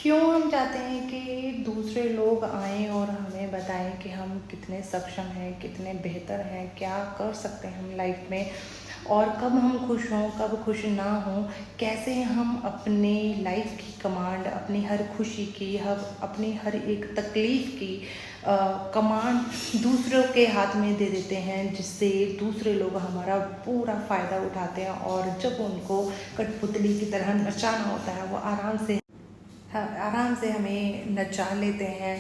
क्यों हम चाहते हैं कि दूसरे लोग आएँ और हमें बताएँ कि हम कितने सक्षम हैं, कितने बेहतर हैं, क्या कर सकते हैं हम लाइफ में और कब हम खुश हों, कब खुश ना हों, कैसे हम अपनी लाइफ की कमांड, अपनी हर खुशी की, अपनी हर एक तकलीफ़ की कमांड दूसरों के हाथ में दे देते हैं, जिससे दूसरे लोग हमारा पूरा फ़ायदा उठाते हैं और जब उनको कठपुतली की तरह नचाना होता है वो आराम से हमें नचा लेते हैं।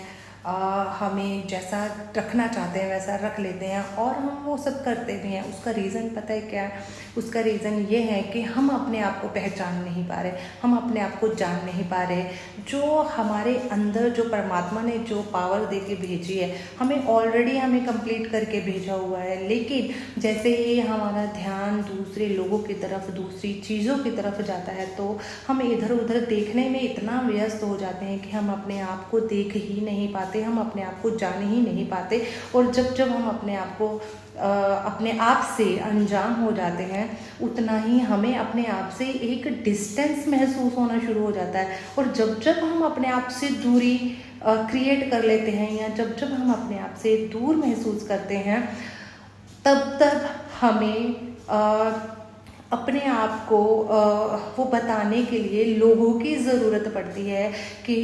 हमें जैसा रखना चाहते हैं वैसा रख लेते हैं और हम वो सब करते भी हैं। उसका रीज़न पता है क्या है? उसका रीज़न ये है कि हम अपने आप को पहचान नहीं पा रहे, हम अपने आप को जान नहीं पा रहे। जो हमारे अंदर जो परमात्मा ने जो पावर दे के भेजी है, हमें ऑलरेडी हमें कंप्लीट करके भेजा हुआ है, लेकिन जैसे ही हमारा ध्यान दूसरे लोगों की तरफ, दूसरी चीज़ों की तरफ जाता है तो हम इधर उधर देखने में इतना व्यस्त हो जाते हैं कि हम अपने आप को देख ही नहीं पाते, हम अपने आप को जान ही नहीं पाते। और जब हम अपने आप को अपने आप से अनजान हो जाते हैं, उतना ही हमें अपने आप से एक डिस्टेंस महसूस होना शुरू हो जाता है। और जब हम अपने आप से दूरी क्रिएट कर लेते हैं या जब हम अपने आप से दूर महसूस करते हैं, तब हमें अपने आप को वो बताने के लिए लोगों की ज़रूरत पड़ती है कि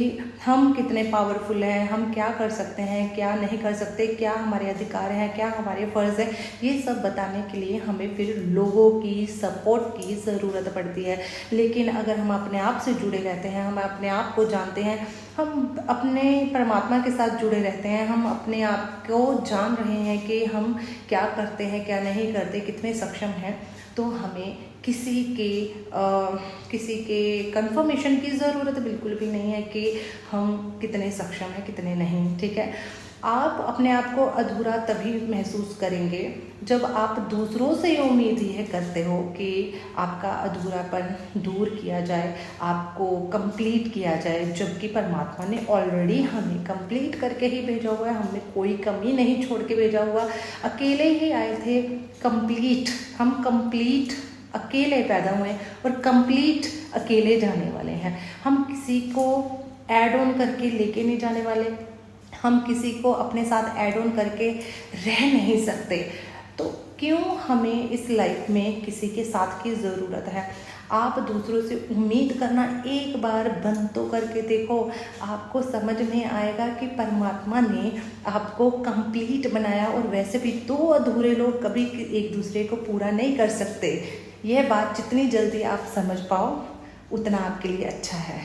हम कितने पावरफुल हैं, हम क्या कर सकते हैं, क्या नहीं कर सकते, क्या हमारे अधिकार हैं, क्या हमारे फ़र्ज़ हैं। ये सब बताने के लिए हमें फिर लोगों की सपोर्ट की ज़रूरत पड़ती है। लेकिन अगर हम अपने आप से जुड़े रहते हैं, हम अपने आप को जानते हैं, हम अपने परमात्मा के साथ जुड़े रहते हैं, हम अपने आप को जान रहे हैं कि हम क्या करते हैं, क्या नहीं करते, कितने सक्षम हैं, तो हमें किसी के कंफर्मेशन की ज़रूरत बिल्कुल भी नहीं है कि हम कितने सक्षम हैं, कितने नहीं। ठीक है, आप अपने आप को अधूरा तभी महसूस करेंगे जब आप दूसरों से उम्मीद ये करते हो कि आपका अधूरापन दूर किया जाए, आपको कंप्लीट किया जाए, जबकि परमात्मा ने ऑलरेडी हमें कंप्लीट करके ही भेजा हुआ है। हमने कोई कमी नहीं छोड़ के भेजा हुआ, अकेले ही आए थे कंप्लीट। हम कंप्लीट अकेले पैदा हुए और कंप्लीट अकेले जाने वाले हैं। हम किसी को ऐड ऑन करके लेके नहीं जाने वाले, हम किसी को अपने साथ ऐड ऑन करके रह नहीं सकते। तो क्यों हमें इस लाइफ में किसी के साथ की ज़रूरत है? आप दूसरों से उम्मीद करना एक बार बंद तो करके देखो, आपको समझ में आएगा कि परमात्मा ने आपको कंप्लीट बनाया और वैसे भी दो अधूरे लोग कभी एक दूसरे को पूरा नहीं कर सकते। यह बात जितनी जल्दी आप समझ पाओ उतना आपके लिए अच्छा है।